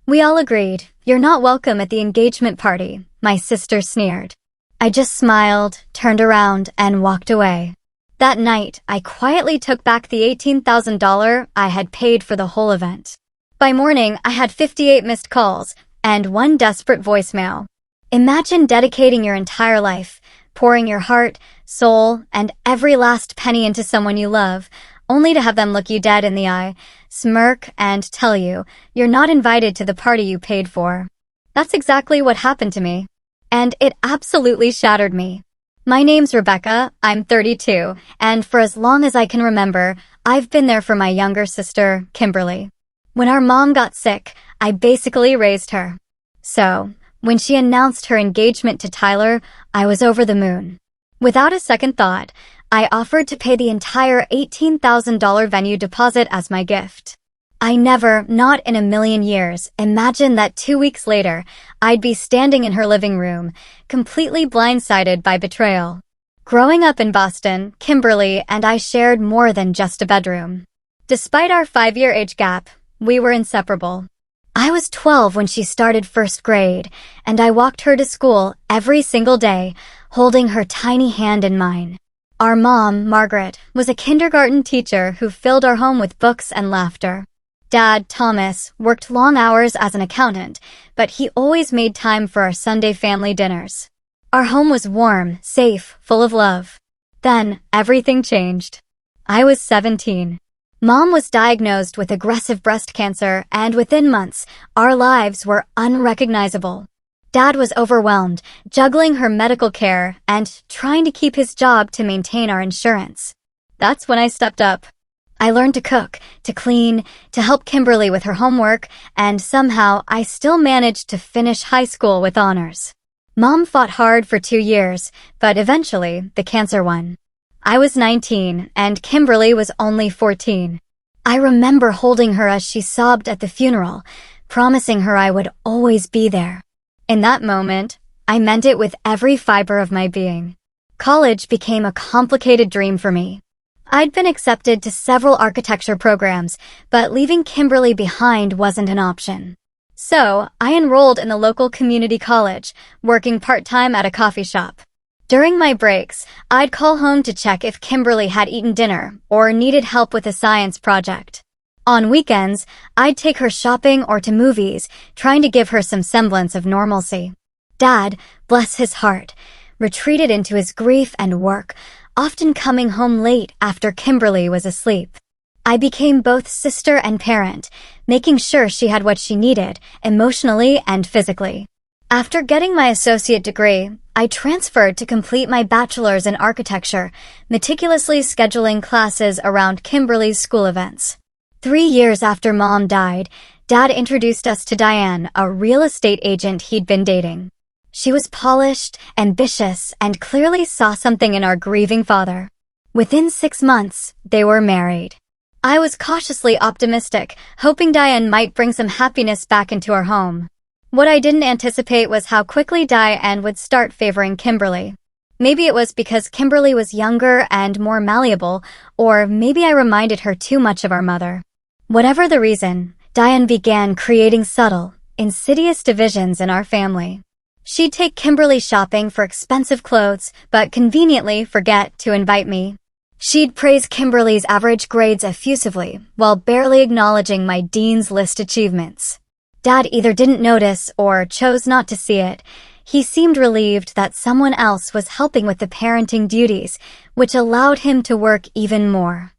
We all agreed. "You're not welcome at the engagement party," my sister sneered. I just smiled, turned around, and walked away. That night, I quietly took back the $18,000 I had paid for the whole event. By morning, I had 58 missed calls and one desperate voicemail. Imagine dedicating your entire life, pouring your heart, soul, and every last penny into someone you love, only to have them look you dead in the eye, smirk, and tell you you're not invited to the party you paid for. That's exactly what happened to me. And it absolutely shattered me. My name's Rebecca, I'm 32, and for as long as I can remember, I've been there for my younger sister, Kimberly. When our mom got sick, I basically raised her. So, when she announced her engagement to Tyler, I was over the moon. Without a second thought, I offered to pay the entire $18,000 venue deposit as my gift. I never, not in a million years, imagined that 2 weeks later, I'd be standing in her living room, completely blindsided by betrayal. Growing up in Boston, Kimberly and I shared more than just a bedroom. Despite our 5-year age gap, we were inseparable. I was 12 when she started first grade, and I walked her to school every single day, holding her tiny hand in mine. Our mom, Margaret, was a kindergarten teacher who filled our home with books and laughter. Dad, Thomas, worked long hours as an accountant, but he always made time for our Sunday family dinners. Our home was warm, safe, full of love. Then, everything changed. I was 17. Mom was diagnosed with aggressive breast cancer, and within months, our lives were unrecognizable. Dad was overwhelmed, juggling her medical care and trying to keep his job to maintain our insurance. That's when I stepped up. I learned to cook, to clean, to help Kimberly with her homework, and somehow I still managed to finish high school with honors. Mom fought hard for 2 years, but eventually the cancer won. I was 19, and Kimberly was only 14. I remember holding her as she sobbed at the funeral, promising her I would always be there. In that moment, I meant it with every fiber of my being. College became a complicated dream for me. I'd been accepted to several architecture programs, but leaving Kimberly behind wasn't an option. So, I enrolled in the local community college, working part-time at a coffee shop. During my breaks, I'd call home to check if Kimberly had eaten dinner or needed help with a science project. On weekends, I'd take her shopping or to movies, trying to give her some semblance of normalcy. Dad, bless his heart, retreated into his grief and work, often coming home late after Kimberly was asleep. I became both sister and parent, making sure she had what she needed, emotionally and physically. After getting my associate degree, I transferred to complete my bachelor's in architecture, meticulously scheduling classes around Kimberly's school events. 3 years after Mom died, Dad introduced us to Diane, a real estate agent he'd been dating. She was polished, ambitious, and clearly saw something in our grieving father. Within 6 months, they were married. I was cautiously optimistic, hoping Diane might bring some happiness back into our home. What I didn't anticipate was how quickly Diane would start favoring Kimberly. Maybe it was because Kimberly was younger and more malleable, or maybe I reminded her too much of our mother. Whatever the reason, Diane began creating subtle, insidious divisions in our family. She'd take Kimberly shopping for expensive clothes, but conveniently forget to invite me. She'd praise Kimberly's average grades effusively, while barely acknowledging my Dean's List achievements. Dad either didn't notice or chose not to see it. He seemed relieved that someone else was helping with the parenting duties, which allowed him to work even more.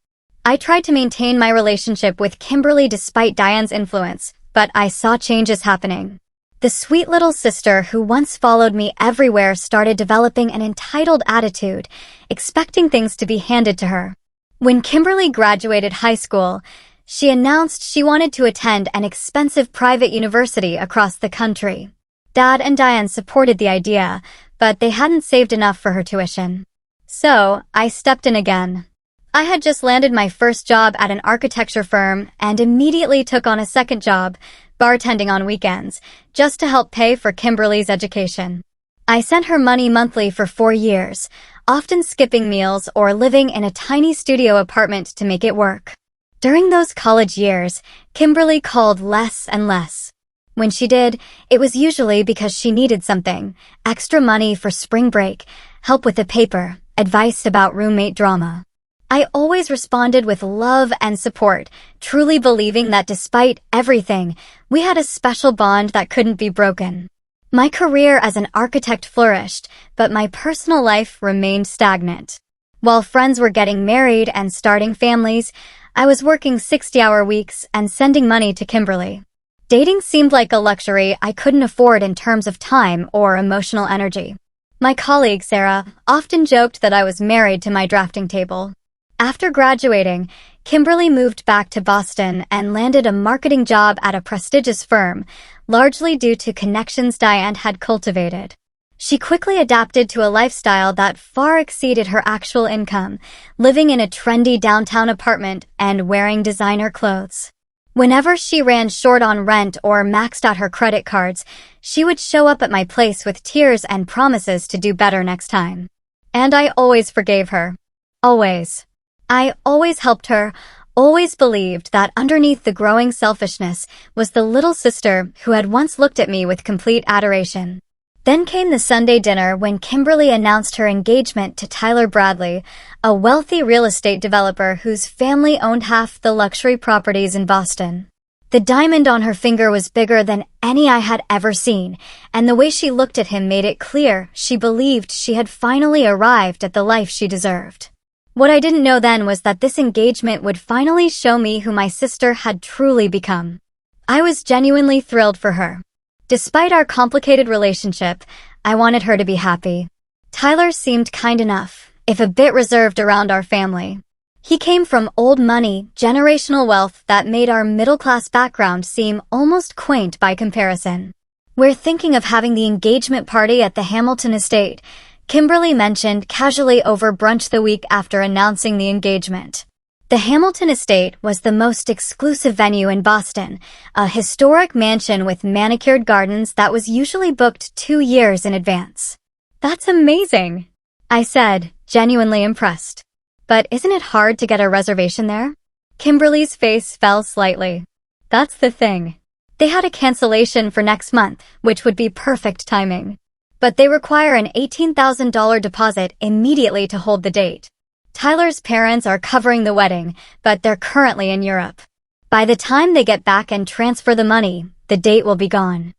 I tried to maintain my relationship with Kimberly despite Diane's influence, but I saw changes happening. The sweet little sister who once followed me everywhere started developing an entitled attitude, expecting things to be handed to her. When Kimberly graduated high school, she announced she wanted to attend an expensive private university across the country. Dad and Diane supported the idea, but they hadn't saved enough for her tuition. So, I stepped in again. I had just landed my first job at an architecture firm and immediately took on a second job, bartending on weekends, just to help pay for Kimberly's education. I sent her money monthly for 4 years, often skipping meals or living in a tiny studio apartment to make it work. During those college years, Kimberly called less and less. When she did, it was usually because she needed something: extra money for spring break, help with a paper, advice about roommate drama. I always responded with love and support, truly believing that despite everything, we had a special bond that couldn't be broken. My career as an architect flourished, but my personal life remained stagnant. While friends were getting married and starting families, I was working 60-hour weeks and sending money to Kimberly. Dating seemed like a luxury I couldn't afford in terms of time or emotional energy. My colleague, Sarah, often joked that I was married to my drafting table. After graduating, Kimberly moved back to Boston and landed a marketing job at a prestigious firm, largely due to connections Diane had cultivated. She quickly adapted to a lifestyle that far exceeded her actual income, living in a trendy downtown apartment and wearing designer clothes. Whenever she ran short on rent or maxed out her credit cards, she would show up at my place with tears and promises to do better next time. And I always forgave her. Always. I always helped her, always believed that underneath the growing selfishness was the little sister who had once looked at me with complete adoration. Then came the Sunday dinner when Kimberly announced her engagement to Tyler Bradley, a wealthy real estate developer whose family owned half the luxury properties in Boston. The diamond on her finger was bigger than any I had ever seen, and the way she looked at him made it clear she believed she had finally arrived at the life she deserved. What I didn't know then was that this engagement would finally show me who my sister had truly become. I was genuinely thrilled for her. Despite our complicated relationship, I wanted her to be happy. Tyler seemed kind enough, if a bit reserved around our family. He came from old money, generational wealth that made our middle-class background seem almost quaint by comparison. "We're thinking of having the engagement party at the Hamilton estate," Kimberly mentioned casually over brunch the week after announcing the engagement. The Hamilton estate was the most exclusive venue in Boston, a historic mansion with manicured gardens that was usually booked 2 years in advance. "That's amazing," I said, genuinely impressed. "But isn't it hard to get a reservation there?" Kimberly's face fell slightly. "That's the thing. They had a cancellation for next month, which would be perfect timing. But they require an $18,000 deposit immediately to hold the date. Tyler's parents are covering the wedding, but they're currently in Europe. By the time they get back and transfer the money, the date will be gone."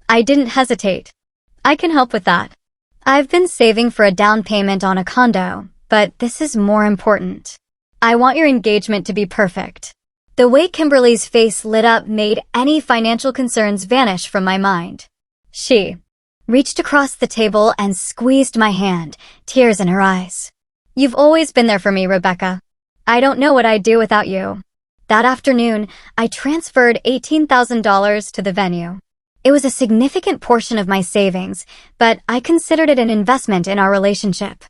I didn't hesitate. "I can help with that. I've been saving for a down payment on a condo, but this is more important. I want your engagement to be perfect." The way Kimberly's face lit up made any financial concerns vanish from my mind. She reached across the table and squeezed my hand, tears in her eyes. "You've always been there for me, Rebecca. I don't know what I'd do without you." That afternoon, I transferred $18,000 to the venue. It was a significant portion of my savings, but I considered it an investment in our relationship.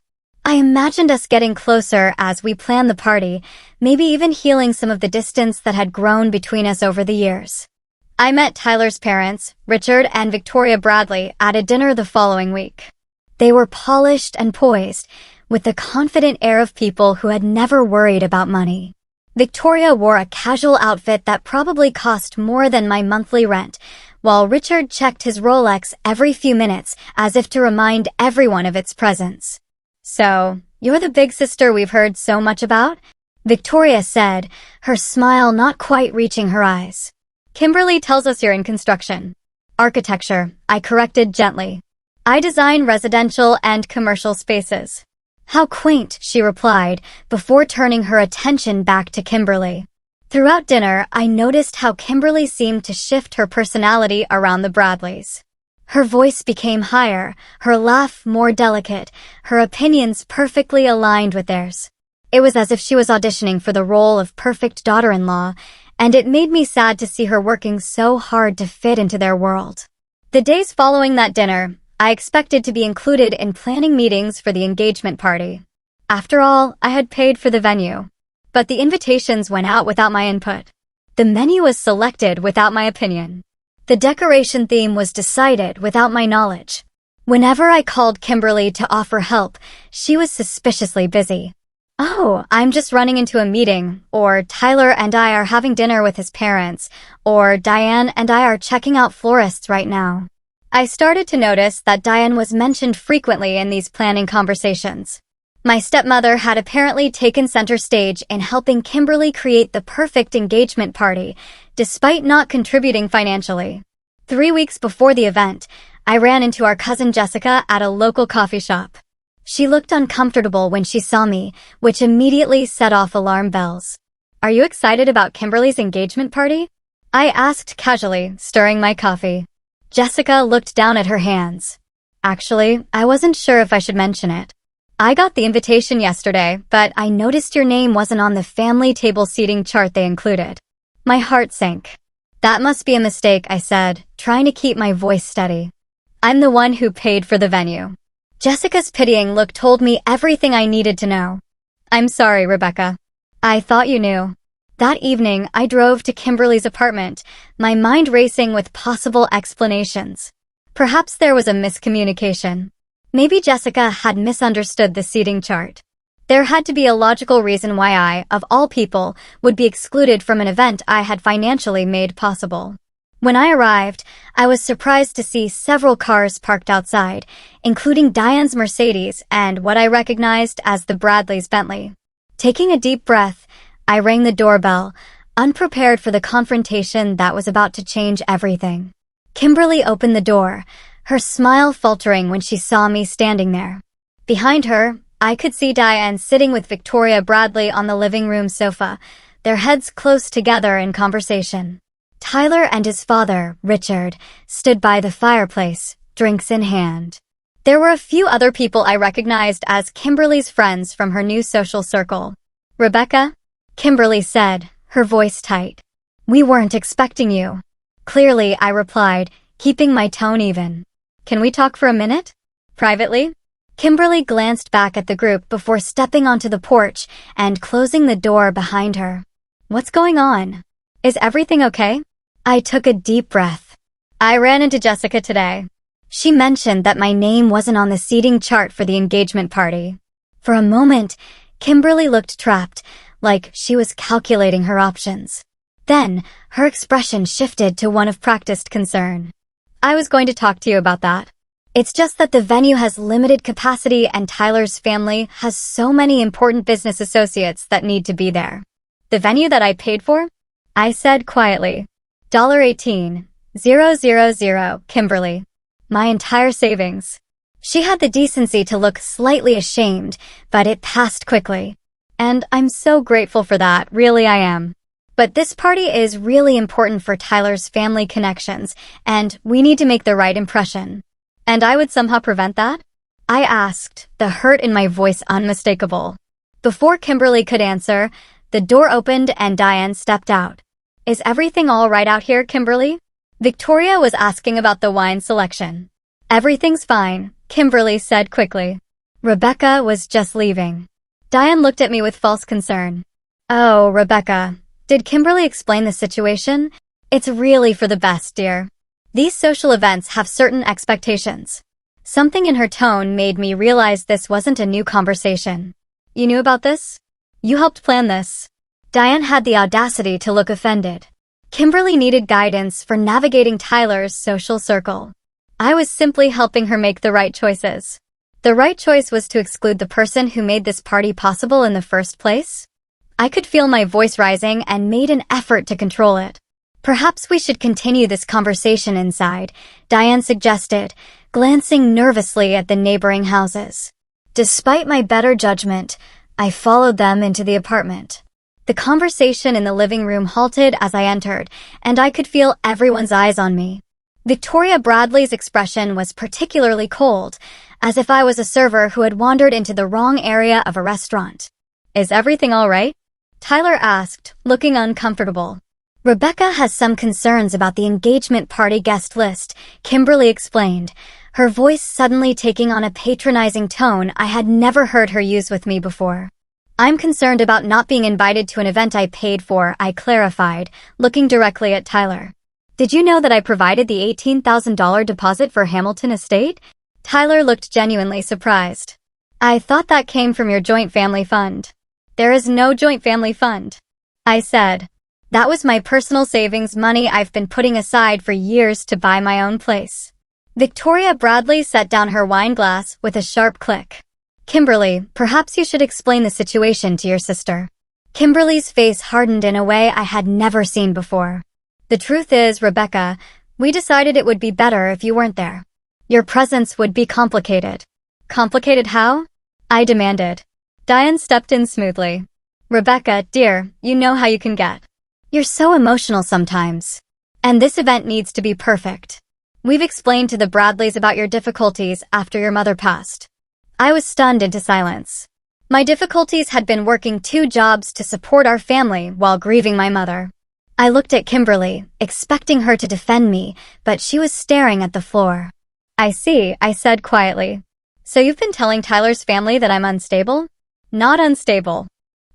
I imagined us getting closer as we planned the party, maybe even healing some of the distance that had grown between us over the years. I met Tyler's parents, Richard and Victoria Bradley, at a dinner the following week. They were polished and poised, with the confident air of people who had never worried about money. Victoria wore a casual outfit that probably cost more than my monthly rent, while Richard checked his Rolex every few minutes as if to remind everyone of its presence. "So, you're the big sister we've heard so much about?" Victoria said, her smile not quite reaching her eyes. "Kimberly tells us you're in construction." "Architecture," I corrected gently. "I design residential and commercial spaces." "How quaint," she replied, before turning her attention back to Kimberly. Throughout dinner, I noticed how Kimberly seemed to shift her personality around the Bradleys. Her voice became higher, her laugh more delicate, her opinions perfectly aligned with theirs. It was as if she was auditioning for the role of perfect daughter-in-law, and it made me sad to see her working so hard to fit into their world. The days following that dinner, I expected to be included in planning meetings for the engagement party. After all, I had paid for the venue. But the invitations went out without my input. The menu was selected without my opinion. The decoration theme was decided without my knowledge. Whenever I called Kimberly to offer help, she was suspiciously busy. "Oh, I'm just running into a meeting," or "Tyler and I are having dinner with his parents," or "Diane and I are checking out florists right now." I started to notice that Diane was mentioned frequently in these planning conversations. My stepmother had apparently taken center stage in helping Kimberly create the perfect engagement party, despite not contributing financially. 3 weeks before the event, I ran into our cousin Jessica at a local coffee shop. She looked uncomfortable when she saw me, which immediately set off alarm bells. "Are you excited about Kimberly's engagement party?" I asked casually, stirring my coffee. Jessica looked down at her hands. "Actually, I wasn't sure if I should mention it. I got the invitation yesterday, but I noticed your name wasn't on the family table seating chart they included." My heart sank. "That must be a mistake," I said, trying to keep my voice steady. "I'm the one who paid for the venue." Jessica's pitying look told me everything I needed to know. "I'm sorry, Rebecca. I thought you knew." That evening, I drove to Kimberly's apartment, my mind racing with possible explanations. Perhaps there was a miscommunication. Maybe Jessica had misunderstood the seating chart. There had to be a logical reason why I, of all people, would be excluded from an event I had financially made possible. When I arrived, I was surprised to see several cars parked outside, including Diane's Mercedes and what I recognized as the Bradley's Bentley. Taking a deep breath, I rang the doorbell, unprepared for the confrontation that was about to change everything. Kimberly opened the door, her smile faltering when she saw me standing there. Behind her, I could see Diane sitting with Victoria Bradley on the living room sofa, their heads close together in conversation. Tyler and his father, Richard, stood by the fireplace, drinks in hand. There were a few other people I recognized as Kimberly's friends from her new social circle. "Rebecca?" Kimberly said, her voice tight. "We weren't expecting you." "Clearly," I replied, keeping my tone even. "Can we talk for a minute? Privately?" Kimberly glanced back at the group before stepping onto the porch and closing the door behind her. "What's going on? Is everything okay?" I took a deep breath. "I ran into Jessica today. She mentioned that my name wasn't on the seating chart for the engagement party." For a moment, Kimberly looked trapped, like she was calculating her options. Then, her expression shifted to one of practiced concern. "I was going to talk to you about that. It's just that the venue has limited capacity and Tyler's family has so many important business associates that need to be there." "The venue that I paid for?" I said quietly. $18,000, Kimberly. My entire savings. She had the decency to look slightly ashamed, but it passed quickly. And I'm so grateful for that, really I am. But this party is really important for Tyler's family connections, and we need to make the right impression. And I would somehow prevent that? I asked, the hurt in my voice unmistakable. Before Kimberly could answer, the door opened and Diane stepped out. "Is everything all right out here, Kimberly?" Victoria was asking about the wine selection. "Everything's fine," Kimberly said quickly. Rebecca was just leaving. Diane looked at me with false concern. "Oh, Rebecca, did Kimberly explain the situation? It's really for the best, dear. These social events have certain expectations." Something in her tone made me realize this wasn't a new conversation. "You knew about this? You helped plan this." Diane had the audacity to look offended. Kimberly needed guidance for navigating Tyler's social circle. I was simply helping her make the right choices. The right choice was to exclude the person who made this party possible in the first place. I could feel my voice rising and made an effort to control it. "Perhaps we should continue this conversation inside," Diane suggested, glancing nervously at the neighboring houses. Despite my better judgment, I followed them into the apartment. The conversation in the living room halted as I entered, and I could feel everyone's eyes on me. Victoria Bradley's expression was particularly cold, as if I was a server who had wandered into the wrong area of a restaurant. "Is everything all right?" Tyler asked, looking uncomfortable. "Rebecca has some concerns about the engagement party guest list," Kimberly explained, her voice suddenly taking on a patronizing tone I had never heard her use with me before. "I'm concerned about not being invited to an event I paid for," I clarified, looking directly at Tyler. "Did you know that I provided the $18,000 deposit for Hamilton Estate?" Tyler looked genuinely surprised. "I thought that came from your joint family fund." There is no joint family fund. I said. That was my personal savings money I've been putting aside for years to buy my own place. Victoria Bradley set down her wine glass with a sharp click. Kimberly, perhaps you should explain the situation to your sister. Kimberly's face hardened in a way I had never seen before. The truth is, Rebecca, we decided it would be better if you weren't there. Your presence would be complicated. Complicated how? I demanded. Diane stepped in smoothly. Rebecca, dear, you know how you can get. You're so emotional sometimes. And this event needs to be perfect. We've explained to the Bradleys about your difficulties after your mother passed. I was stunned into silence. My difficulties had been working 2 jobs to support our family while grieving my mother. I looked at Kimberly, expecting her to defend me, but she was staring at the floor. I see, I said quietly. So you've been telling Tyler's family that I'm unstable? Not unstable.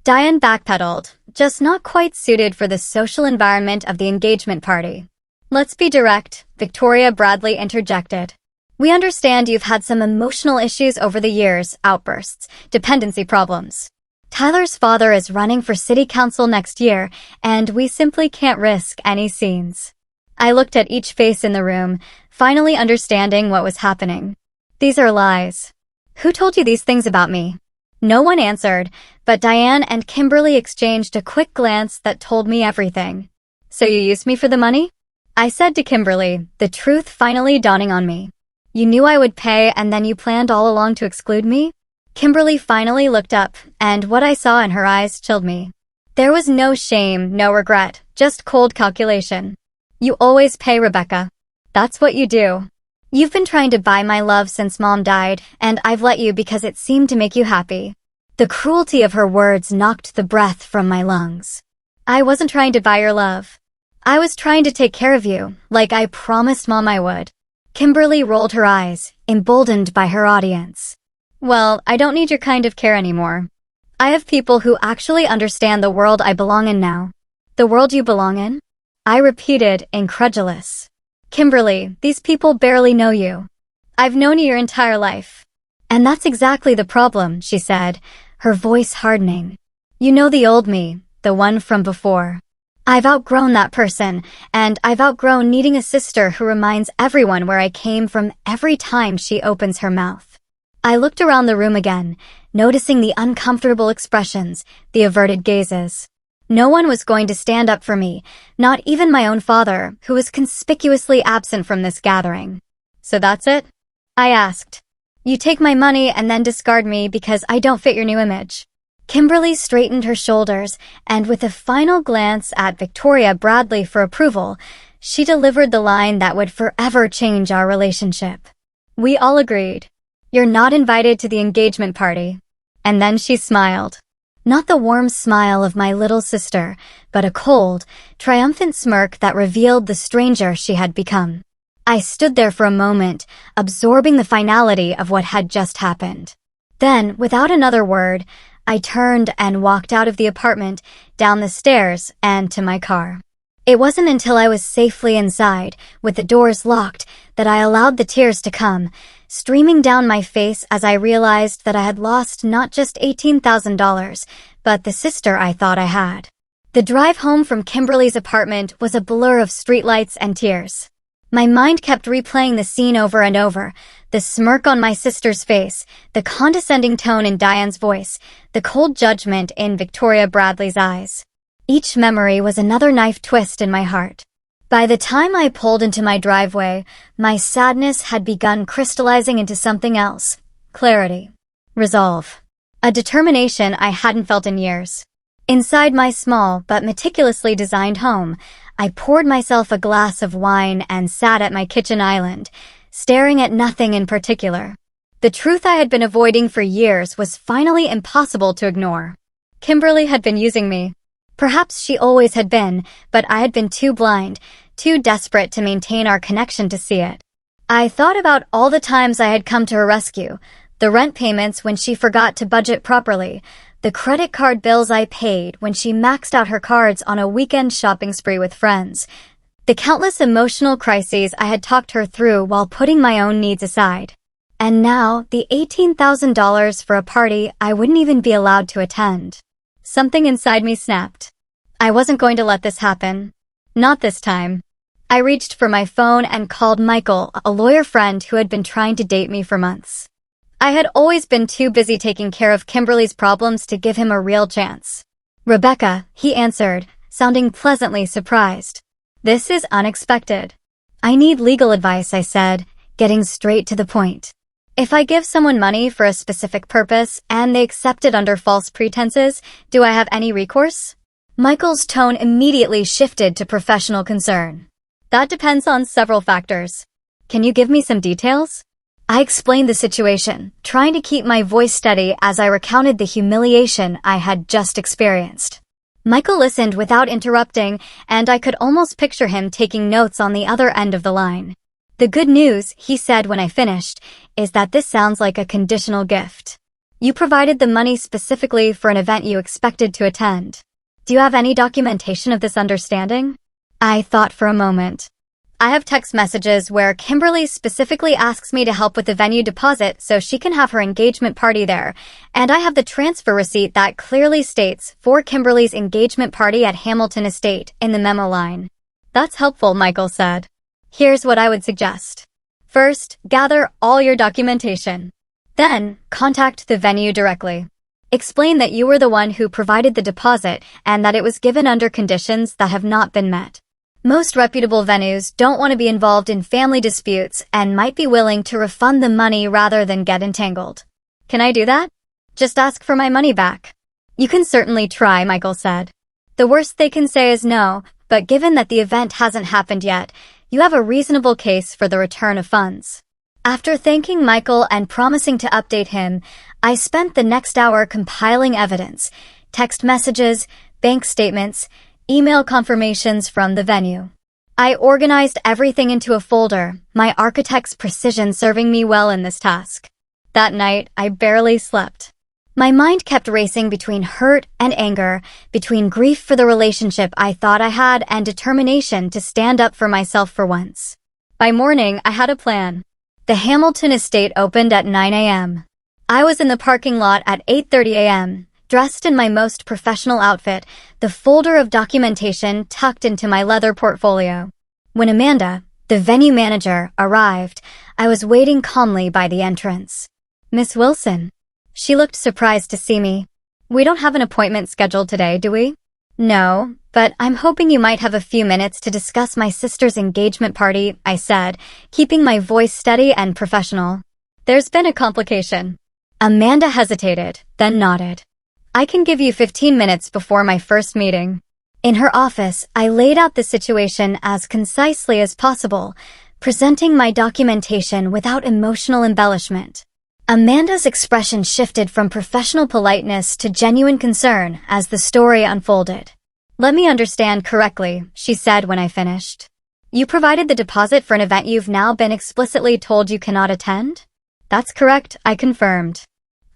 Diane backpedaled, just not quite suited for the social environment of the engagement party. Let's be direct, Victoria Bradley interjected. We understand you've had some emotional issues over the years, outbursts, dependency problems. Tyler's father is running for city council next year, and we simply can't risk any scenes. I looked at each face in the room, finally understanding what was happening. These are lies. Who told you these things about me? No one answered, but Diane and Kimberly exchanged a quick glance that told me everything. So you used me for the money? I said to Kimberly, the truth finally dawning on me. You knew I would pay and then you planned all along to exclude me? Kimberly finally looked up, and what I saw in her eyes chilled me. There was no shame, no regret, just cold calculation. You always pay, Rebecca. That's what you do. You've been trying to buy my love since Mom died, and I've let you because it seemed to make you happy. The cruelty of her words knocked the breath from my lungs. I wasn't trying to buy your love. I was trying to take care of you, like I promised Mom I would. Kimberly rolled her eyes, emboldened by her audience. Well, I don't need your kind of care anymore. I have people who actually understand the world I belong in now. The world you belong in? I repeated, incredulous. Kimberly, these people barely know you. I've known you your entire life. And that's exactly the problem, she said, her voice hardening. You know the old me, the one from before. I've outgrown that person, and I've outgrown needing a sister who reminds everyone where I came from every time she opens her mouth. I looked around the room again, noticing the uncomfortable expressions, the averted gazes. No one was going to stand up for me, not even my own father, who was conspicuously absent from this gathering. So that's it? I asked. You take my money and then discard me because I don't fit your new image. Kimberly straightened her shoulders, and with a final glance at Victoria Bradley for approval, she delivered the line that would forever change our relationship. We all agreed. You're not invited to the engagement party. And then she smiled. Not the warm smile of my little sister, but a cold, triumphant smirk that revealed the stranger she had become. I stood there for a moment, absorbing the finality of what had just happened. Then, without another word, I turned and walked out of the apartment, down the stairs, and to my car. It wasn't until I was safely inside, with the doors locked, that I allowed the tears to come, streaming down my face as I realized that I had lost not just $18,000, but the sister I thought I had. The drive home from Kimberly's apartment was a blur of streetlights and tears. My mind kept replaying the scene over and over, the smirk on my sister's face, the condescending tone in Diane's voice, the cold judgment in Victoria Bradley's eyes. Each memory was another knife twist in my heart. By the time I pulled into my driveway, my sadness had begun crystallizing into something else. Clarity. Resolve. A determination I hadn't felt in years. Inside my small but meticulously designed home, I poured myself a glass of wine and sat at my kitchen island, staring at nothing in particular. The truth I had been avoiding for years was finally impossible to ignore. Kimberly had been using me. Perhaps she always had been, but I had been too blind, too desperate to maintain our connection to see it. I thought about all the times I had come to her rescue, the rent payments when she forgot to budget properly, the credit card bills I paid when she maxed out her cards on a weekend shopping spree with friends, the countless emotional crises I had talked her through while putting my own needs aside. And now, the $18,000 for a party I wouldn't even be allowed to attend. Something inside me snapped. I wasn't going to let this happen. Not this time. I reached for my phone and called Michael, a lawyer friend who had been trying to date me for months. I had always been too busy taking care of Kimberly's problems to give him a real chance. "Rebecca," he answered, sounding pleasantly surprised. "This is unexpected." "I need legal advice," I said, getting straight to the point. "If I give someone money for a specific purpose and they accept it under false pretenses, do I have any recourse?" Michael's tone immediately shifted to professional concern. "That depends on several factors. Can you give me some details?" I explained the situation, trying to keep my voice steady as I recounted the humiliation I had just experienced. Michael listened without interrupting, and I could almost picture him taking notes on the other end of the line. "The good news," he said when I finished, "is that this sounds like a conditional gift. You provided the money specifically for an event you expected to attend. Do you have any documentation of this understanding?" I thought for a moment. "I have text messages where Kimberly specifically asks me to help with the venue deposit so she can have her engagement party there, and I have the transfer receipt that clearly states for Kimberly's engagement party at Hamilton Estate in the memo line." "That's helpful," Michael said. "Here's what I would suggest. First, gather all your documentation. Then, contact the venue directly. Explain that you were the one who provided the deposit and that it was given under conditions that have not been met. Most reputable venues don't want to be involved in family disputes and might be willing to refund the money rather than get entangled." "Can I do that? Just ask for my money back?" "You can certainly try," Michael said. "The worst they can say is no, but given that the event hasn't happened yet, you have a reasonable case for the return of funds." After thanking Michael and promising to update him, I spent the next hour compiling evidence, text messages, bank statements, email confirmations from the venue. I organized everything into a folder, my architect's precision serving me well in this task. That night, I barely slept. My mind kept racing between hurt and anger, between grief for the relationship I thought I had and determination to stand up for myself for once. By morning, I had a plan. The Hamilton Estate opened at 9 a.m. I was in the parking lot at 8:30 a.m., dressed in my most professional outfit, the folder of documentation tucked into my leather portfolio. When Amanda, the venue manager, arrived, I was waiting calmly by the entrance. "Miss Wilson." She looked surprised to see me. "We don't have an appointment scheduled today, do we?" "No, but I'm hoping you might have a few minutes to discuss my sister's engagement party," I said, keeping my voice steady and professional. "There's been a complication." Amanda hesitated, then nodded. "I can give you 15 minutes before my first meeting." In her office, I laid out the situation as concisely as possible, presenting my documentation without emotional embellishment. Amanda's expression shifted from professional politeness to genuine concern as the story unfolded. "Let me understand correctly," she said when I finished. "You provided the deposit for an event you've now been explicitly told you cannot attend?" "That's correct," I confirmed.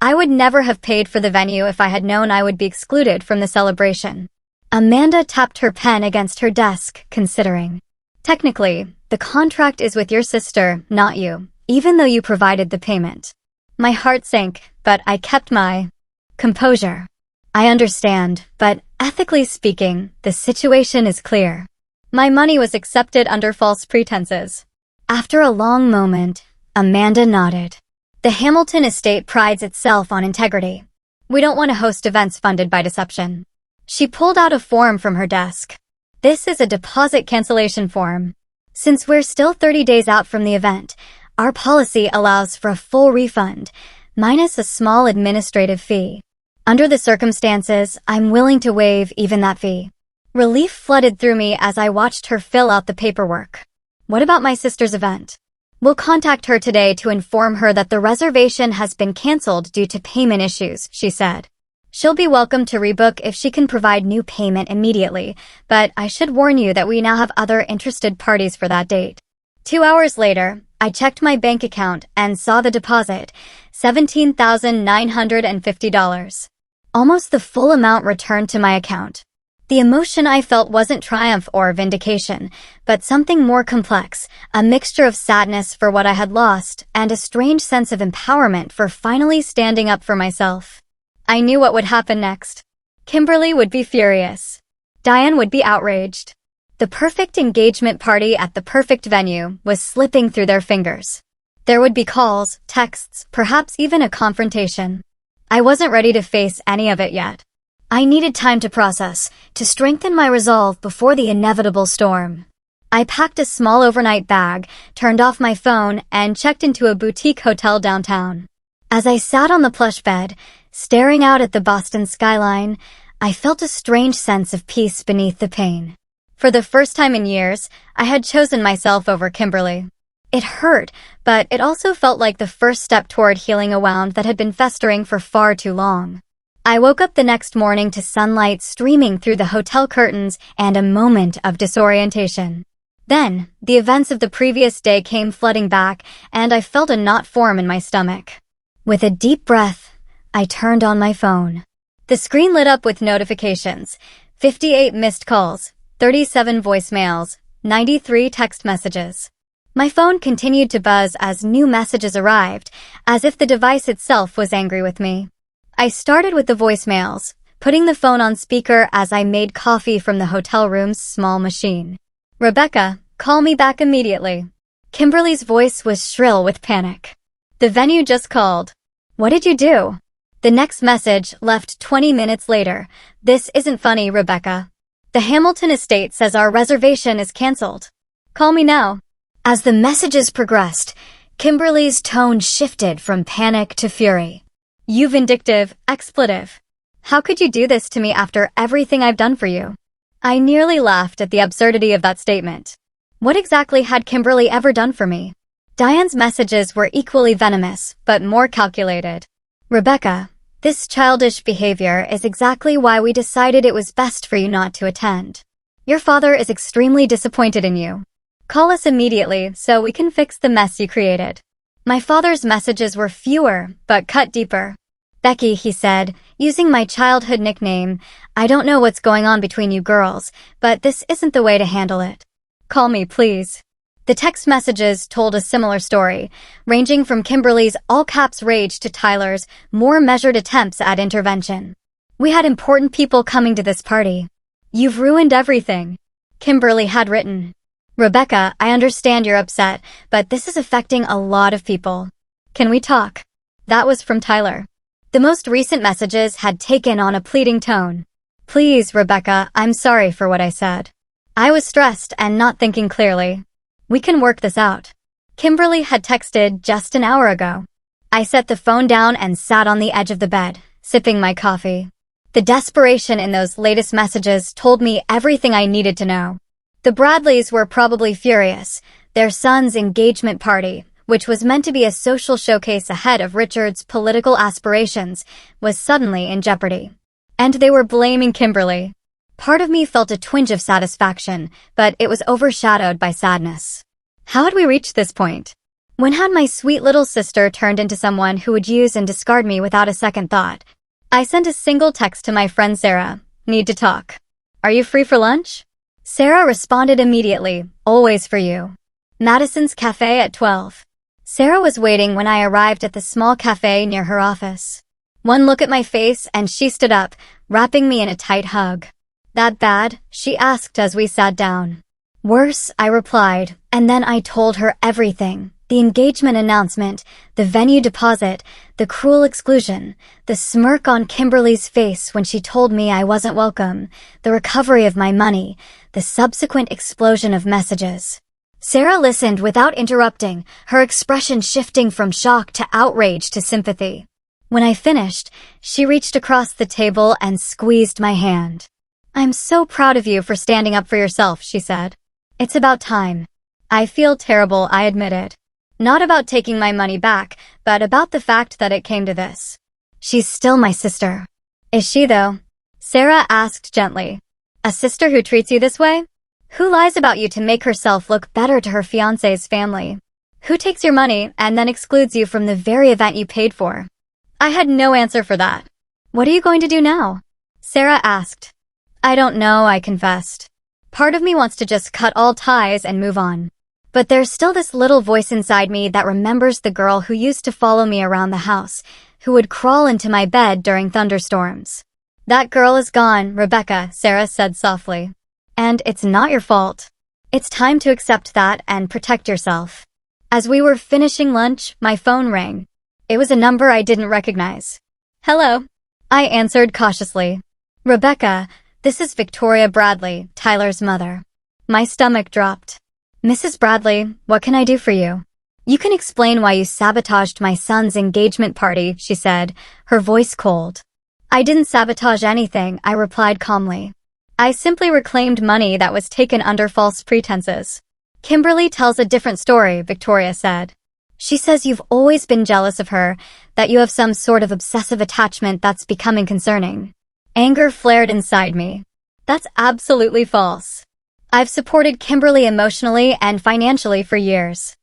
"I would never have paid for the venue if I had known I would be excluded from the celebration." Amanda tapped her pen against her desk, considering. "Technically, the contract is with your sister, not you, even though you provided the payment." My heart sank, but I kept my composure. "I understand, but ethically speaking, the situation is clear. My money was accepted under false pretenses." After a long moment, Amanda nodded. "The Hamilton Estate prides itself on integrity. We don't want to host events funded by deception." She pulled out a form from her desk. "This is a deposit cancellation form. Since we're still 30 days out from the event, our policy allows for a full refund, minus a small administrative fee. Under the circumstances, I'm willing to waive even that fee." Relief flooded through me as I watched her fill out the paperwork. "What about my sister's event?" "We'll contact her today to inform her that the reservation has been canceled due to payment issues," she said. "She'll be welcome to rebook if she can provide new payment immediately, but I should warn you that we now have other interested parties for that date." 2 hours later, I checked my bank account and saw the deposit, $17,950. Almost the full amount returned to my account. The emotion I felt wasn't triumph or vindication, but something more complex, a mixture of sadness for what I had lost and a strange sense of empowerment for finally standing up for myself. I knew what would happen next. Kimberly would be furious. Diane would be outraged. The perfect engagement party at the perfect venue was slipping through their fingers. There would be calls, texts, perhaps even a confrontation. I wasn't ready to face any of it yet. I needed time to process, to strengthen my resolve before the inevitable storm. I packed a small overnight bag, turned off my phone, and checked into a boutique hotel downtown. As I sat on the plush bed, staring out at the Boston skyline, I felt a strange sense of peace beneath the pain. For the first time in years, I had chosen myself over Kimberly. It hurt, but it also felt like the first step toward healing a wound that had been festering for far too long. I woke up the next morning to sunlight streaming through the hotel curtains and a moment of disorientation. Then, the events of the previous day came flooding back, and I felt a knot form in my stomach. With a deep breath, I turned on my phone. The screen lit up with notifications: 58 missed calls, 37 voicemails, 93 text messages. My phone continued to buzz as new messages arrived, as if the device itself was angry with me. I started with the voicemails, putting the phone on speaker as I made coffee from the hotel room's small machine. "Rebecca, call me back immediately." Kimberly's voice was shrill with panic. "The venue just called." "What did you do?" The next message, left 20 minutes later: "This isn't funny, Rebecca. The Hamilton estate says our reservation is canceled. Call me now." As the messages progressed, Kimberly's tone shifted from panic to fury. "You vindictive expletive. How could you do this to me after everything I've done for you?" I nearly laughed at the absurdity of that statement. What exactly had Kimberly ever done for me? Diane's messages were equally venomous, but more calculated. "Rebecca, this childish behavior is exactly why we decided it was best for you not to attend. Your father is extremely disappointed in you. Call us immediately so we can fix the mess you created." My father's messages were fewer, but cut deeper. "Becky," he said, using my childhood nickname, "I don't know what's going on between you girls, but this isn't the way to handle it. Call me, please." The text messages told a similar story, ranging from Kimberly's all-caps rage to Tyler's more measured attempts at intervention. "We had important people coming to this party. You've ruined everything," Kimberly had written. "Rebecca, I understand you're upset, but this is affecting a lot of people. Can we talk?" That was from Tyler. The most recent messages had taken on a pleading tone. "Please, Rebecca, I'm sorry for what I said. I was stressed and not thinking clearly. We can work this out." Kimberly had texted just an hour ago. I set the phone down and sat on the edge of the bed, sipping my coffee. The desperation in those latest messages told me everything I needed to know. The Bradleys were probably furious. Their son's engagement party, which was meant to be a social showcase ahead of Richard's political aspirations, was suddenly in jeopardy. And they were blaming Kimberly. Part of me felt a twinge of satisfaction, but it was overshadowed by sadness. How had we reached this point? When had my sweet little sister turned into someone who would use and discard me without a second thought? I sent a single text to my friend Sarah: "Need to talk. Are you free for lunch?" Sarah responded immediately: "Always for you. Madison's Cafe at 12. Sarah was waiting when I arrived at the small cafe near her office. One look at my face and she stood up, wrapping me in a tight hug. "That bad?" she asked as we sat down. "Worse," I replied, and then I told her everything. The engagement announcement, the venue deposit, the cruel exclusion, the smirk on Kimberly's face when she told me I wasn't welcome, the recovery of my money, the subsequent explosion of messages. Sarah listened without interrupting, her expression shifting from shock to outrage to sympathy. When I finished, she reached across the table and squeezed my hand. "I'm so proud of you for standing up for yourself," she said. "It's about time." I feel terrible, I admitted. Not about taking my money back, but about the fact that it came to this. "She's still my sister." "Is she, though?" Sarah asked gently. "A sister who treats you this way? Who lies about you to make herself look better to her fiancé's family? Who takes your money and then excludes you from the very event you paid for?" I had no answer for that. "What are you going to do now?" Sarah asked. "I don't know," I confessed. Part of me wants to just cut all ties and move on. But there's still this little voice inside me that remembers the girl who used to follow me around the house, who would crawl into my bed during thunderstorms. That girl is gone, Rebecca, Sarah said softly. And it's not your fault. It's time to accept that and protect yourself. As we were finishing lunch, my phone rang. It was a number I didn't recognize. Hello. I answered cautiously. Rebecca, this is Victoria Bradley, Tyler's mother. My stomach dropped. Mrs. Bradley, what can I do for you? You can explain why you sabotaged my son's engagement party, she said, her voice cold. I didn't sabotage anything, I replied calmly. I simply reclaimed money that was taken under false pretenses. Kimberly tells a different story, Victoria said. She says you've always been jealous of her, that you have some sort of obsessive attachment that's becoming concerning. Anger flared inside me. That's absolutely false. I've supported Kimberly emotionally and financially for years.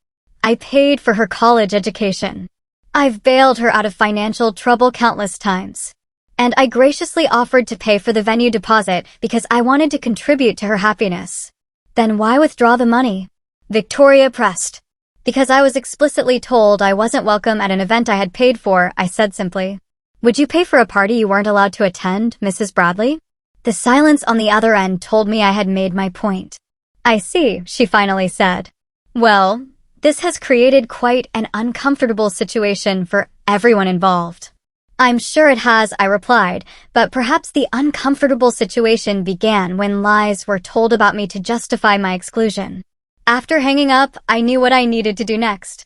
I paid for her college education. I've bailed her out of financial trouble countless times. And I graciously offered to pay for the venue deposit because I wanted to contribute to her happiness. Then why withdraw the money? Victoria pressed. Because I was explicitly told I wasn't welcome at an event I had paid for, I said simply. Would you pay for a party you weren't allowed to attend, Mrs. Bradley? The silence on the other end told me I had made my point. I see, she finally said. Well, this has created quite an uncomfortable situation for everyone involved. I'm sure it has, I replied, but perhaps the uncomfortable situation began when lies were told about me to justify my exclusion. After hanging up, I knew what I needed to do next.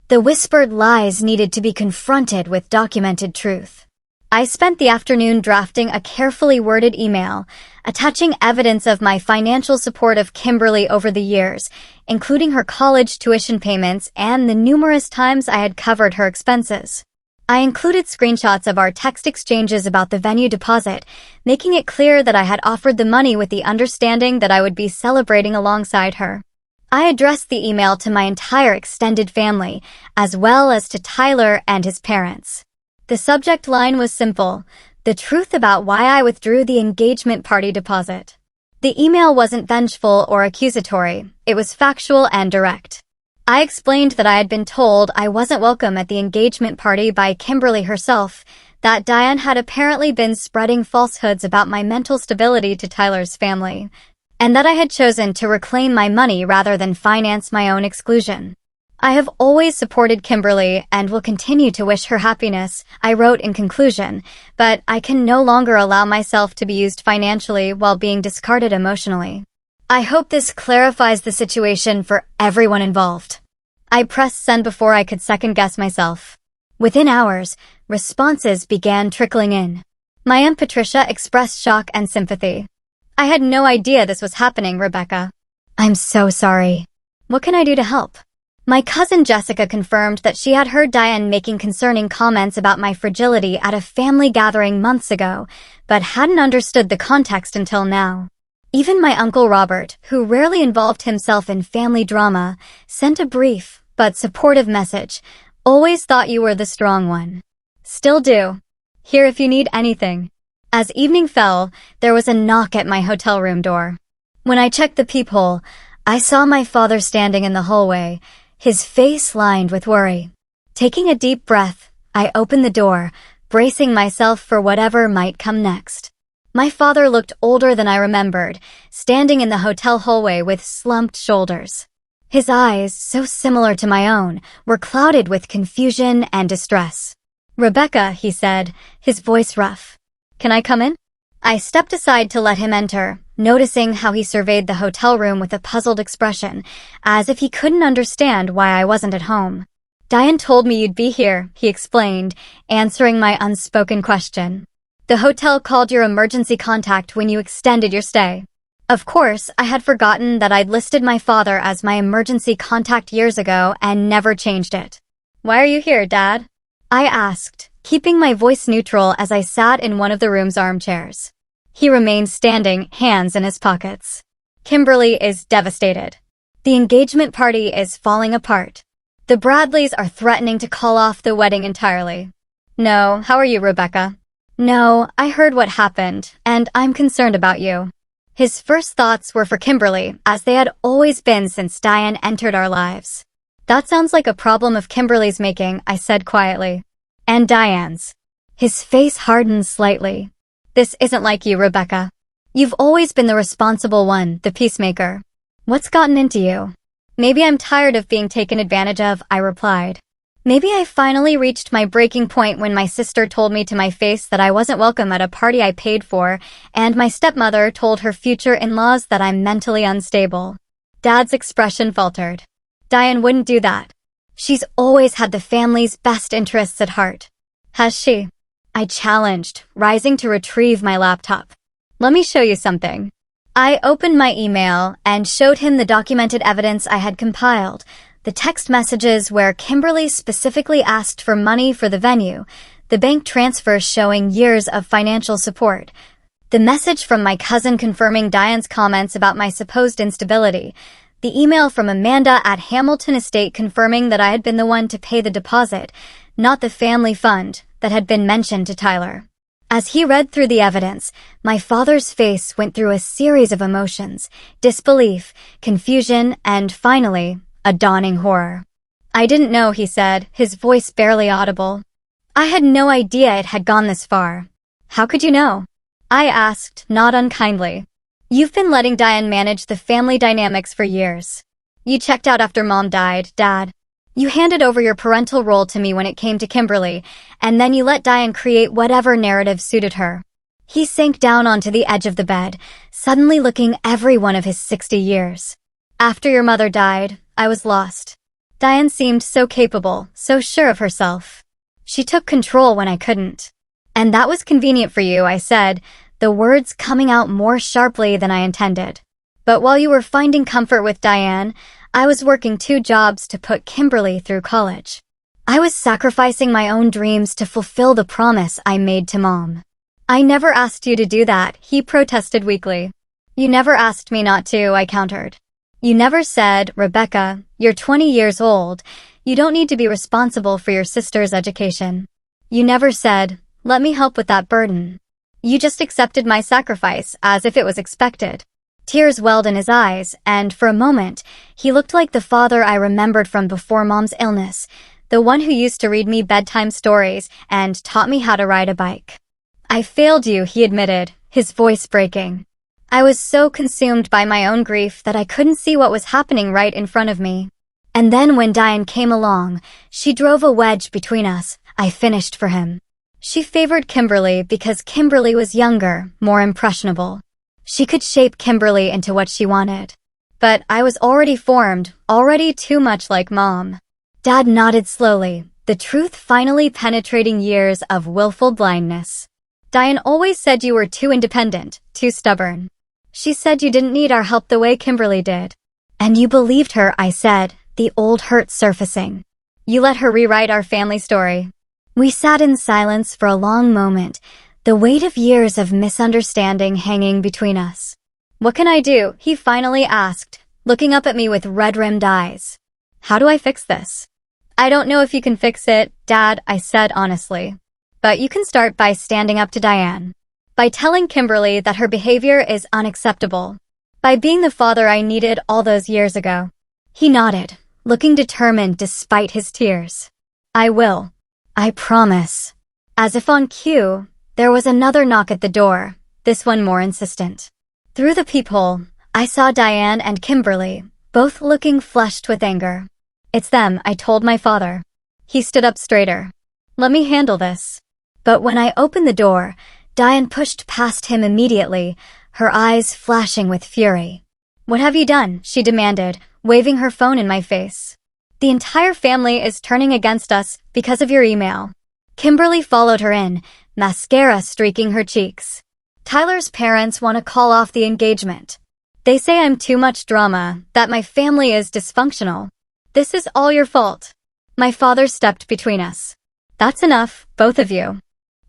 The whispered lies needed to be confronted with documented truth. I spent the afternoon drafting a carefully worded email, attaching evidence of my financial support of Kimberly over the years, including her college tuition payments and the numerous times I had covered her expenses. I included screenshots of our text exchanges about the venue deposit, making it clear that I had offered the money with the understanding that I would be celebrating alongside her. I addressed the email to my entire extended family, as well as to Tyler and his parents. The subject line was simple, the truth about why I withdrew the engagement party deposit. The email wasn't vengeful or accusatory, it was factual and direct. I explained that I had been told I wasn't welcome at the engagement party by Kimberly herself, that Diane had apparently been spreading falsehoods about my mental stability to Tyler's family, and that I had chosen to reclaim my money rather than finance my own exclusion. I have always supported Kimberly and will continue to wish her happiness, I wrote in conclusion, but I can no longer allow myself to be used financially while being discarded emotionally. I hope this clarifies the situation for everyone involved. I pressed send before I could second-guess myself. Within hours, responses began trickling in. My Aunt Patricia expressed shock and sympathy. I had no idea this was happening, Rebecca. I'm so sorry. What can I do to help? My cousin Jessica confirmed that she had heard Diane making concerning comments about my fragility at a family gathering months ago, but hadn't understood the context until now. Even my Uncle Robert, who rarely involved himself in family drama, sent a brief but supportive message. Always thought you were the strong one. Still do. Here if you need anything. As evening fell, there was a knock at my hotel room door. When I checked the peephole, I saw my father standing in the hallway, his face lined with worry. Taking a deep breath, I opened the door, bracing myself for whatever might come next. My father looked older than I remembered, standing in the hotel hallway with slumped shoulders. His eyes, so similar to my own, were clouded with confusion and distress. Rebecca, he said, his voice rough. Can I come in? I stepped aside to let him enter, noticing how he surveyed the hotel room with a puzzled expression, as if he couldn't understand why I wasn't at home. Diane told me you'd be here, he explained, answering my unspoken question. The hotel called your emergency contact when you extended your stay. Of course, I had forgotten that I'd listed my father as my emergency contact years ago and never changed it. Why are you here, Dad? I asked, keeping my voice neutral as I sat in one of the room's armchairs. He remained standing, hands in his pockets. Kimberly is devastated. The engagement party is falling apart. The Bradleys are threatening to call off the wedding entirely. No, how are you, Rebecca? No, I heard what happened, and I'm concerned about you. His first thoughts were for Kimberly, as they had always been since Diane entered our lives. That sounds like a problem of Kimberly's making, I said quietly. And Diane's. His face hardened slightly. This isn't like you, Rebecca. You've always been the responsible one, the peacemaker. What's gotten into you? Maybe I'm tired of being taken advantage of, I replied. Maybe I finally reached my breaking point when my sister told me to my face that I wasn't welcome at a party I paid for, and my stepmother told her future in-laws that I'm mentally unstable. Dad's expression faltered. Diane wouldn't do that. She's always had the family's best interests at heart. Has she? I challenged, rising to retrieve my laptop. Let me show you something. I opened my email and showed him the documented evidence I had compiled, the text messages where Kimberly specifically asked for money for the venue, the bank transfers showing years of financial support, the message from my cousin confirming Diane's comments about my supposed instability, the email from Amanda at Hamilton Estate confirming that I had been the one to pay the deposit, not the family fund that had been mentioned to Tyler. As he read through the evidence, my father's face went through a series of emotions, disbelief, confusion, and finally, a dawning horror. I didn't know, he said, his voice barely audible. I had no idea it had gone this far. How could you know? I asked, not unkindly. You've been letting Diane manage the family dynamics for years. You checked out after Mom died, Dad. You handed over your parental role to me when it came to Kimberly, and then you let Diane create whatever narrative suited her. He sank down onto the edge of the bed, suddenly looking every one of his 60 years. After your mother died, I was lost. Diane seemed so capable, so sure of herself. She took control when I couldn't. And that was convenient for you, I said, the words coming out more sharply than I intended. But while you were finding comfort with Diane, I was working 2 jobs to put Kimberly through college. I was sacrificing my own dreams to fulfill the promise I made to Mom. I never asked you to do that, he protested weakly. You never asked me not to, I countered. You never said, Rebecca, you're 20 years old. You don't need to be responsible for your sister's education. You never said, let me help with that burden. You just accepted my sacrifice as if it was expected. Tears welled in his eyes, and for a moment, he looked like the father I remembered from before Mom's illness, the one who used to read me bedtime stories and taught me how to ride a bike. I failed you, he admitted, his voice breaking. I was so consumed by my own grief that I couldn't see what was happening right in front of me. And then when Diane came along, she drove a wedge between us. I finished for him. She favored Kimberly because Kimberly was younger, more impressionable. She could shape Kimberly into what she wanted. But I was already formed, already too much like Mom. Dad nodded slowly, the truth finally penetrating years of willful blindness. Diane always said you were too independent, too stubborn. She said you didn't need our help the way Kimberly did. And you believed her, I said, the old hurt surfacing. You let her rewrite our family story. We sat in silence for a long moment, the weight of years of misunderstanding hanging between us. What can I do? He finally asked, looking up at me with red-rimmed eyes. How do I fix this? I don't know if you can fix it, Dad, I said honestly. But you can start by standing up to Diane. By telling Kimberly that her behavior is unacceptable. By being the father I needed all those years ago. He nodded, looking determined despite his tears. I will. I promise. As if on cue, there was another knock at the door, this one more insistent. Through the peephole, I saw Diane and Kimberly, both looking flushed with anger. It's them, I told my father. He stood up straighter. Let me handle this. But when I opened the door, Diane pushed past him immediately, her eyes flashing with fury. What have you done? She demanded, waving her phone in my face. The entire family is turning against us because of your email. Kimberly followed her in, mascara streaking her cheeks. Tyler's parents want to call off the engagement. They say I'm too much drama, that my family is dysfunctional. This is all your fault. My father stepped between us. That's enough, both of you.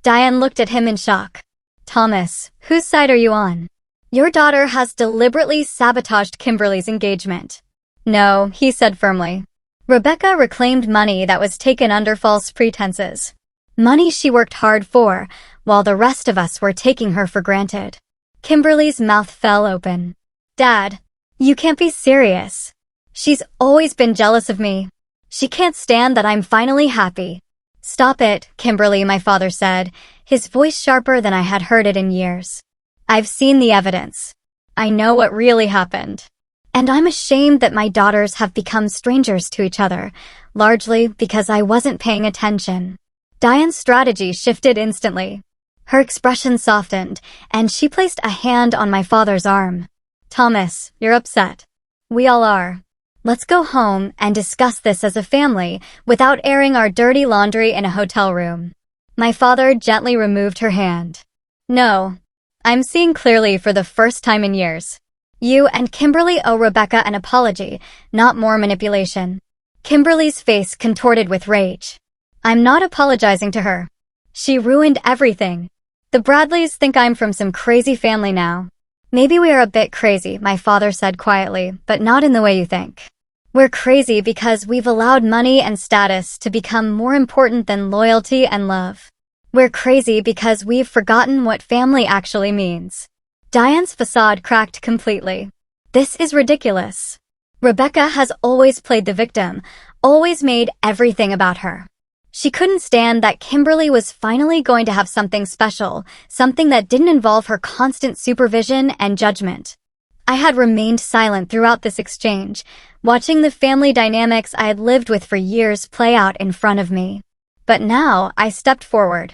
Diane looked at him in shock. Thomas, whose side are you on? Your daughter has deliberately sabotaged Kimberly's engagement. No, he said firmly. Rebecca reclaimed money that was taken under false pretenses. Money she worked hard for, while the rest of us were taking her for granted. Kimberly's mouth fell open. Dad, you can't be serious. She's always been jealous of me. She can't stand that I'm finally happy. "Stop it, Kimberly," my father said, his voice sharper than I had heard it in years. "I've seen the evidence. I know what really happened. And I'm ashamed that my daughters have become strangers to each other, largely because I wasn't paying attention." Diane's strategy shifted instantly. Her expression softened, and she placed a hand on my father's arm. "Thomas, you're upset. We all are. Let's go home and discuss this as a family without airing our dirty laundry in a hotel room." My father gently removed her hand. "No, I'm seeing clearly for the first time in years. You and Kimberly owe Rebecca an apology, not more manipulation." Kimberly's face contorted with rage. "I'm not apologizing to her. She ruined everything. The Bradleys think I'm from some crazy family now." "Maybe we are a bit crazy," my father said quietly, "but not in the way you think. We're crazy because we've allowed money and status to become more important than loyalty and love. We're crazy because we've forgotten what family actually means." Diane's facade cracked completely. "This is ridiculous. Rebecca has always played the victim, always made everything about her. She couldn't stand that Kimberly was finally going to have something special, something that didn't involve her constant supervision and judgment." I had remained silent throughout this exchange, watching the family dynamics I had lived with for years play out in front of me. But now I stepped forward.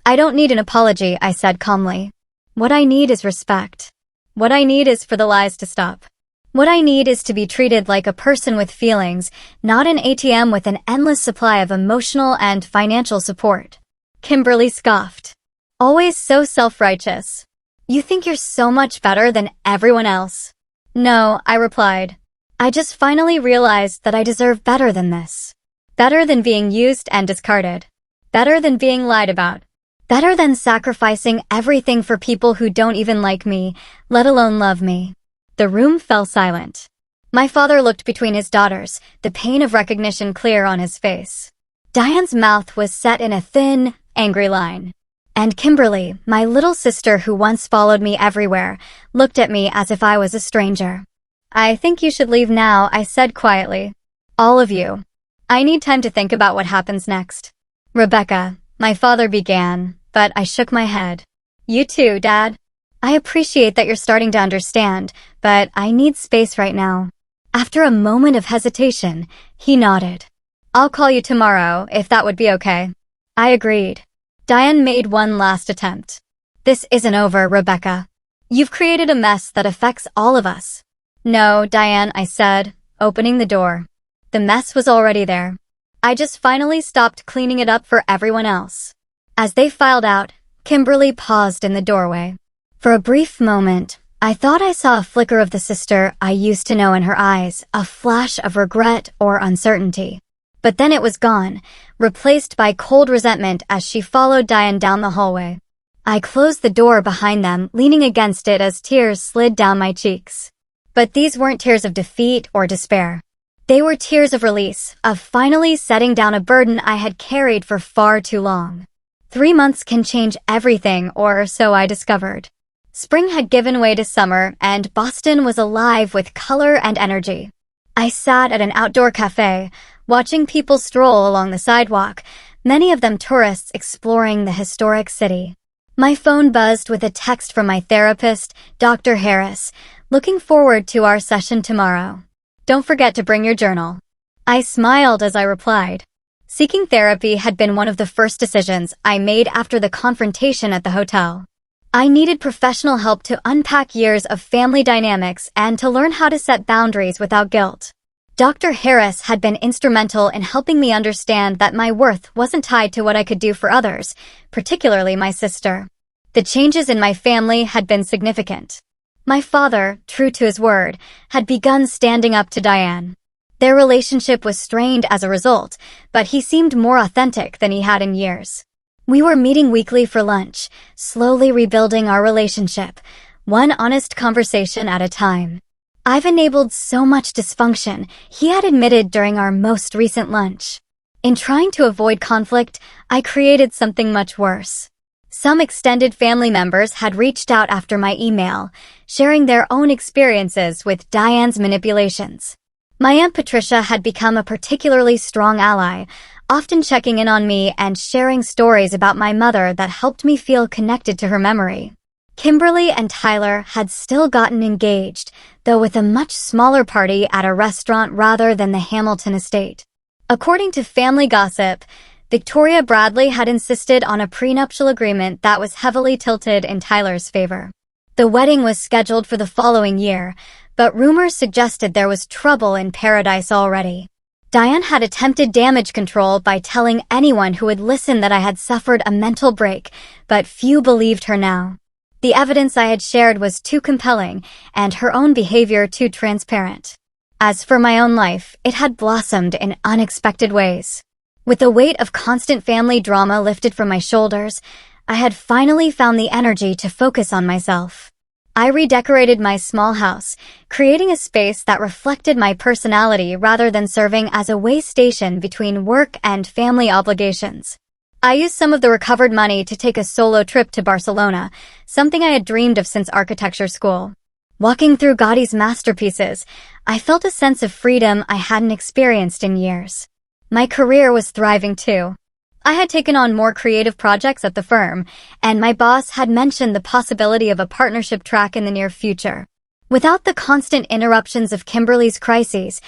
"I don't need an apology," I said calmly. "What I need is respect. What I need is for the lies to stop. What I need is to be treated like a person with feelings, not an ATM with an endless supply of emotional and financial support." Kimberly scoffed. "Always so self-righteous. You think you're so much better than everyone else." "No," I replied. "I just finally realized that I deserve better than this. Better than being used and discarded. Better than being lied about. Better than sacrificing everything for people who don't even like me, let alone love me." The room fell silent. My father looked between his daughters, the pain of recognition clear on his face. Diane's mouth was set in a thin, angry line. And Kimberly, my little sister who once followed me everywhere, looked at me as if I was a stranger. "I think you should leave now," I said quietly. "All of you. I need time to think about what happens next." "Rebecca," my father began, but I shook my head. "You too, Dad. I appreciate that you're starting to understand, but I need space right now." After a moment of hesitation, he nodded. "I'll call you tomorrow, if that would be okay." I agreed. Diane made one last attempt. "This isn't over, Rebecca. You've created a mess that affects all of us." "No, Diane," I said, opening the door. The mess was already there. I just finally stopped cleaning it up for everyone else. As they filed out, Kimberly paused in the doorway. For a brief moment, I thought I saw a flicker of the sister I used to know in her eyes, a flash of regret or uncertainty. But then it was gone, replaced by cold resentment as she followed Diane down the hallway. I closed the door behind them, leaning against it as tears slid down my cheeks. But these weren't tears of defeat or despair. They were tears of release, of finally setting down a burden I had carried for far too long. 3 months can change everything, or so I discovered. Spring had given way to summer, and Boston was alive with color and energy. I sat at an outdoor cafe, watching people stroll along the sidewalk, many of them tourists exploring the historic city. My phone buzzed with a text from my therapist, Dr. Harris, looking forward to our session tomorrow. Don't forget to bring your journal. I smiled as I replied. Seeking therapy had been one of the first decisions I made after the confrontation at the hotel. I needed professional help to unpack years of family dynamics and to learn how to set boundaries without guilt. Dr. Harris had been instrumental in helping me understand that my worth wasn't tied to what I could do for others, particularly my sister. The changes in my family had been significant. My father, true to his word, had begun standing up to Diane. Their relationship was strained as a result, but he seemed more authentic than he had in years. We were meeting weekly for lunch, slowly rebuilding our relationship, one honest conversation at a time. "I've enabled so much dysfunction," he had admitted during our most recent lunch. In trying to avoid conflict, I created something much worse. Some extended family members had reached out after my email, sharing their own experiences with Diane's manipulations. My Aunt Patricia had become a particularly strong ally, often checking in on me and sharing stories about my mother that helped me feel connected to her memory. Kimberly and Tyler had still gotten engaged, though with a much smaller party at a restaurant rather than the Hamilton estate. According to family gossip, Victoria Bradley had insisted on a prenuptial agreement that was heavily tilted in Tyler's favor. The wedding was scheduled for the following year, but rumors suggested there was trouble in paradise already. Diane had attempted damage control by telling anyone who would listen that I had suffered a mental break, but few believed her now. The evidence I had shared was too compelling, and her own behavior too transparent. As for my own life, it had blossomed in unexpected ways. With the weight of constant family drama lifted from my shoulders, I had finally found the energy to focus on myself. I redecorated my small house, creating a space that reflected my personality rather than serving as a way station between work and family obligations. I used some of the recovered money to take a solo trip to Barcelona, something I had dreamed of since architecture school. Walking through Gaudi's masterpieces, I felt a sense of freedom I hadn't experienced in years. My career was thriving too. I had taken on more creative projects at the firm, and my boss had mentioned the possibility of a partnership track in the near future. Without the constant interruptions of Kimberly's crises,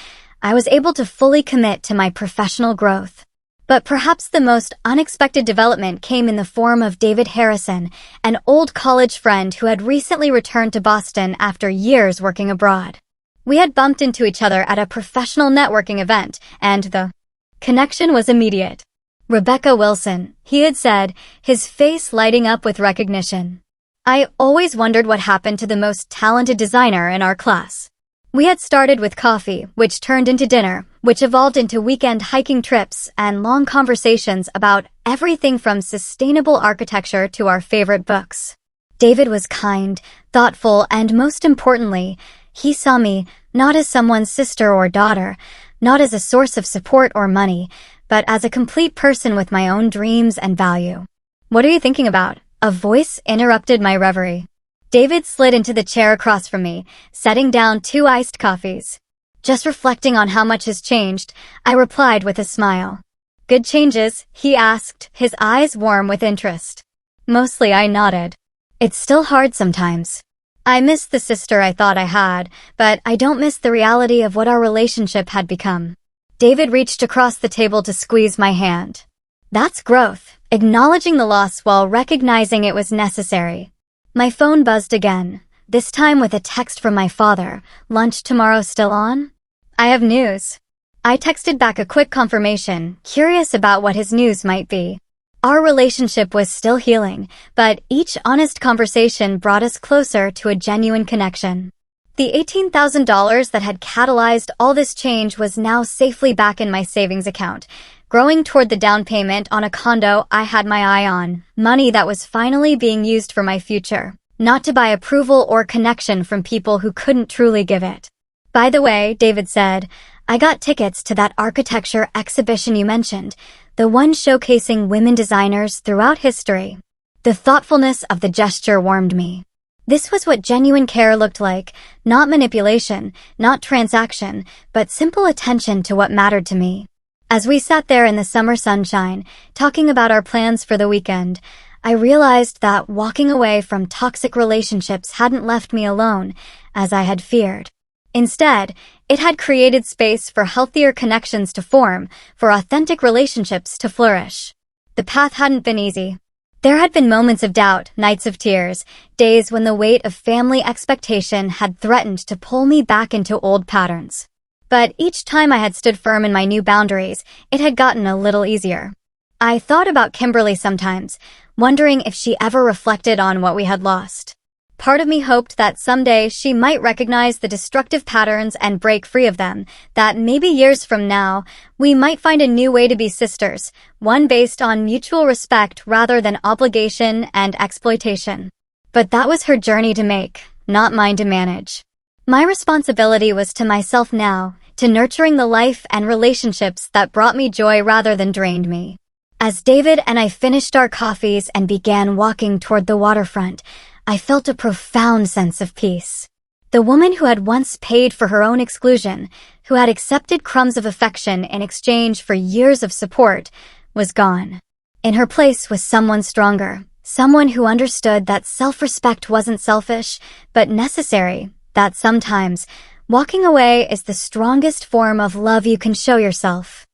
I was able to fully commit to my professional growth. But perhaps the most unexpected development came in the form of David Harrison, an old college friend who had recently returned to Boston after years working abroad. We had bumped into each other at a professional networking event, and the connection was immediate. Rebecca Wilson, he had said, his face lighting up with recognition. I always wondered what happened to the most talented designer in our class. We had started with coffee, which turned into dinner, which evolved into weekend hiking trips and long conversations about everything from sustainable architecture to our favorite books. David was kind, thoughtful, and most importantly, he saw me not as someone's sister or daughter, not as a source of support or money, but as a complete person with my own dreams and value. "What are you thinking about?" A voice interrupted my reverie. David slid into the chair across from me, setting down 2 iced coffees. "Just reflecting on how much has changed," I replied with a smile. "Good changes?" he asked, his eyes warm with interest. Mostly I nodded. "It's still hard sometimes. I miss the sister I thought I had, but I don't miss the reality of what our relationship had become." David reached across the table to squeeze my hand. "That's growth, acknowledging the loss while recognizing it was necessary." My phone buzzed again, this time with a text from my father. "Lunch tomorrow still on?" "I have news." I texted back a quick confirmation, curious about what his news might be. Our relationship was still healing, but each honest conversation brought us closer to a genuine connection. The $18,000 that had catalyzed all this change was now safely back in my savings account, growing toward the down payment on a condo I had my eye on, money that was finally being used for my future, not to buy approval or connection from people who couldn't truly give it. "By the way," David said, "I got tickets to that architecture exhibition you mentioned, the one showcasing women designers throughout history." The thoughtfulness of the gesture warmed me. This was what genuine care looked like, not manipulation, not transaction, but simple attention to what mattered to me. As we sat there in the summer sunshine, talking about our plans for the weekend, I realized that walking away from toxic relationships hadn't left me alone, as I had feared. Instead, it had created space for healthier connections to form, for authentic relationships to flourish. The path hadn't been easy. There had been moments of doubt, nights of tears, days when the weight of family expectation had threatened to pull me back into old patterns. But each time I had stood firm in my new boundaries, it had gotten a little easier. I thought about Kimberly sometimes, wondering if she ever reflected on what we had lost. Part of me hoped that someday she might recognize the destructive patterns and break free of them, that maybe years from now, we might find a new way to be sisters, one based on mutual respect rather than obligation and exploitation. But that was her journey to make, not mine to manage. My responsibility was to myself now, to nurturing the life and relationships that brought me joy rather than drained me. As David and I finished our coffees and began walking toward the waterfront, I felt a profound sense of peace. The woman who had once paid for her own exclusion, who had accepted crumbs of affection in exchange for years of support, was gone. In her place was someone stronger, someone who understood that self-respect wasn't selfish, but necessary, that sometimes walking away is the strongest form of love you can show yourself.